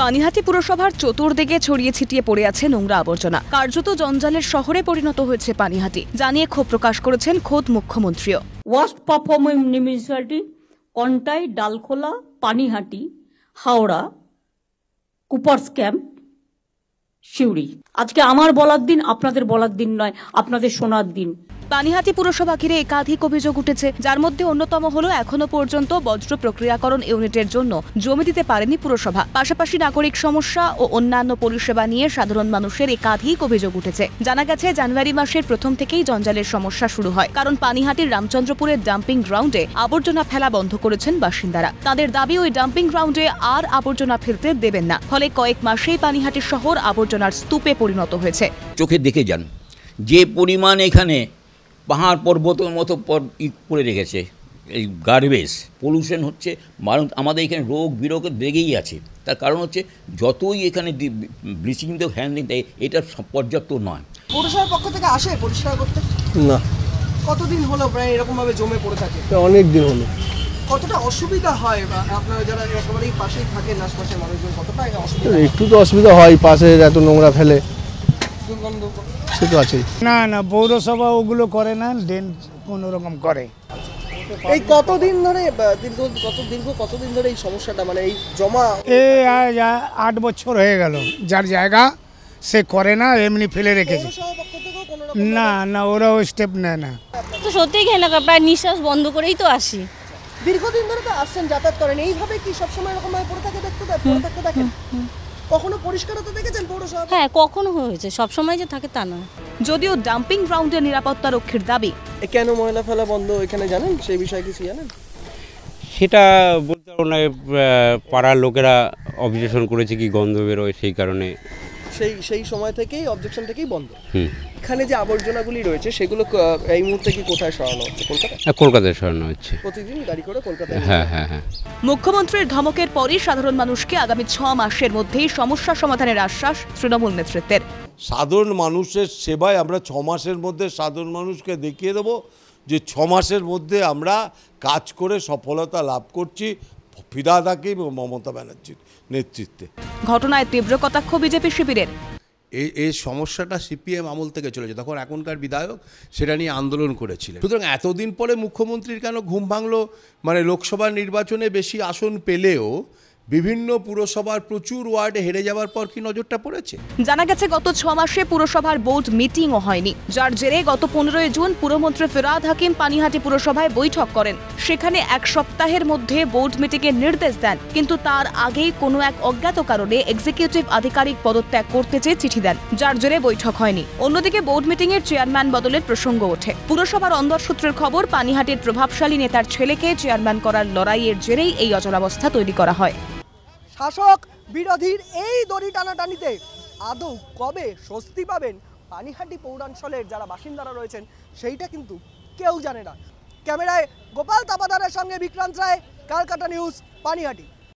পানিহাটি পুরসভার চতুর্দিকে ছড়িয়ে ছিটিয়ে পড়ে আছে নোংরা আবর্জনা। কার্যত জঞ্জালের শহরে পরিণত হয়েছে পানিহাটি, জানিয়ে ক্ষোভ প্রকাশ করেছেন খোদ মুখ্যমন্ত্রীও। Worst performing municipality Contai, Dalkhola, Panihati, Howrah, Coopers Camp, Suri. আজকে আমার বলার দিন, আপনাদের বলার দিন নয়, আপনাদের শোনার দিন। পানিহাটি পুরসভা ঘিরে একাধিক অভিযোগ উঠেছে, যার মধ্যে অন্যতম হলো এখনো পর্যন্ত বজ্র প্রক্রিয়াকরণ ইউনিটের জন্য জমি দিতে পারেনি পুরসভা। পাশাপাশি নাগরিক সমস্যা ও অন্যান্য পরিষেবা নিয়ে সাধারণ মানুষের একাধিক অভিযোগ উঠেছে। জানা গেছে জানুয়ারি মাসের প্রথম থেকেই জঞ্জালের সমস্যা শুরু হয়, কারণ পানিহাটির রামচন্দ্রপুরের ডাম্পিং গ্রাউন্ডে আবর্জনা ফেলা বন্ধ করেছেন বাসিন্দারা। তাদের দাবি ওই ডাম্পিং গ্রাউন্ডে আর আবর্জনা ফেলতে দেবেন না, ফলে কয়েক মাসেই পানিহাটি শহর আবর্জনার স্তূপে পরিণত হয়েছে। চোখে দেখে যান যে পরিমাণ এখানে পাহাড় পর্বতের মতো করে রেখেছে এই গার্বেজ, পলিউশন হচ্ছে, আমাদের এখানে রোগ বিরোগ লেগেই আছে। তার কারণ হচ্ছে যতই এখানে ব্লিচিং দিয়ে হ্যান্ডলিং দেয়, এটা পর্যাপ্ত নয়। পৌরসভার পক্ষ থেকে আসে পরিষ্কার করতে? না। কতদিন হলো প্রায় এরকমভাবে জমে পড়ে থাকে? অনেক দিন হলো। কতটা অসুবিধা হয় বা আপনারা যারা একেবারেই পাশেই থাকেন আশপাশের মানুষজন, কতটা অসুবিধা? একটু তো অসুবিধা হয়, পাশে এত নোংরা ফেলে, দুর্গন্ধ সে তো আছেই। না পৌরসভা ওগুলো করে না, ড্রেন কোনোরকম করে। এই কতদিন ধরে কতদিন ধরে এই সমস্যাটা, মানে এই জমা? এই 8 বছর হয়ে গেল। যার জায়গা সে করে না, এমনি ফেলে রেখেছে। না ওরা ওই স্টেপ নেয় না। তো সত্যিই ঘেনা, প্রায় নিঃশ্বাস বন্ধ করেই তো আসি। দীর্ঘদিন ধরে তো আসছেন, যাতায়াত করেন, এইভাবে কি সবসময় এরকম ভাবে পড়ে থাকে দেখেন? কখনো পরিষ্কার হতে দেখেছেন পৌরসভা? হ্যাঁ, কখনো হয়েছে, সবসময় যে থাকে তা না। যদিও ডাম্পিং গ্রাউন্ডের নিরাপত্তা রক্ষীর দাবি। কেন ময়লা ফেলা বন্ধ এখানে জানেন? সেই বিষয়ে কিছু জানেন? সেটা বলতে পারবো না, পাড়ার লোকেরা অবজেকশন করেছে কি গন্ধ বেরোয়, সেই কারণে সেই সময় থেকেই অবজেকশন থেকেই বন্ধ। এখানে যে আবর্জনাগুলি রয়েছে সেগুলো এই মুহূর্তে কি কোথায় সরানো হচ্ছে? কলকাতায় সরানো হচ্ছে। প্রতিদিন গাড়ি করে কলকাতায়? হ্যাঁ। মুখ্যমন্ত্রীর ধমকের পরই সাধারণ মানুষকে আগামী 6 মাসের মধ্যেই সমস্যা সমাধানের আশ্বাস তৃণমূল নেতৃত্বের। সাধারণ মানুষের সেবায় আমরা 6 মাসের মধ্যে সাধারণ মানুষকে দেখিয়ে দেব যে 6 মাসের মধ্যে আমরা কাজ করে সফলতা লাভ করছি ফিরহাদ হাকিম এবং মমতা ব্যানার্জির নেতৃত্বে। ঘটনায় তীব্র কটাক্ষ বিজেপি শিবিরের। এই সমস্যাটা সিপিএম আমল থেকে চলেছে, তখন এখনকার বিধায়ক সেটা নিয়ে আন্দোলন করেছিলেন। সুতরাং এতদিন পরে মুখ্যমন্ত্রীর কেন ঘুম ভাঙলো? মানে লোকসভা নির্বাচনে বেশি আসন পেলেও বিভিন্ন পুরসভার প্রচুর ওয়ার্ডে হেরে যাওয়ার পর কি নজরটা পড়েছে? জানা গেছে গত 6 মাসে পুরসভার বোর্ড মিটিংও হয়নি, যার জেরে গত 15 জুন পুরমন্ত্রী ফিরহাদ হাকিম পানিহাটি পুরসভায় বৈঠক করেন। সেখানে 1 সপ্তাহের মধ্যে বোর্ড মিটিংয়ের নির্দেশ দেন, কিন্তু তার আগেই কোনো এক অজ্ঞাত কারণে এক্সিকিউটিভ আধিকারিক পদত্যাগ করতে চেয়ে চিঠি দেন, যার জেরে বৈঠক হয়নি। অন্যদিকে বোর্ড মিটিংয়ের চেয়ারম্যান বদলের প্রসঙ্গ ওঠে। পুরসভার অন্দর সূত্রের খবর, পানিহাটির প্রভাবশালী নেতার ছেলেকে চেয়ারম্যান করার লড়াইয়ের জেরেই এই অচলাবস্থা তৈরি করা হয়। শাসক বিরোধীর এই দড়ি টানাটানিতে আদৌ কবে স্বস্তি পাবেন পানিহাটি পৌরাঞ্চলের যারা বাসিন্দারা রয়েছেন, সেইটা কিন্তু কেউ জানে না। ক্যামেরায় গোপাল তাপাদারের সঙ্গে বিক্রান্ত রায়, ক্যালকাটা নিউজ, পানিহাটি।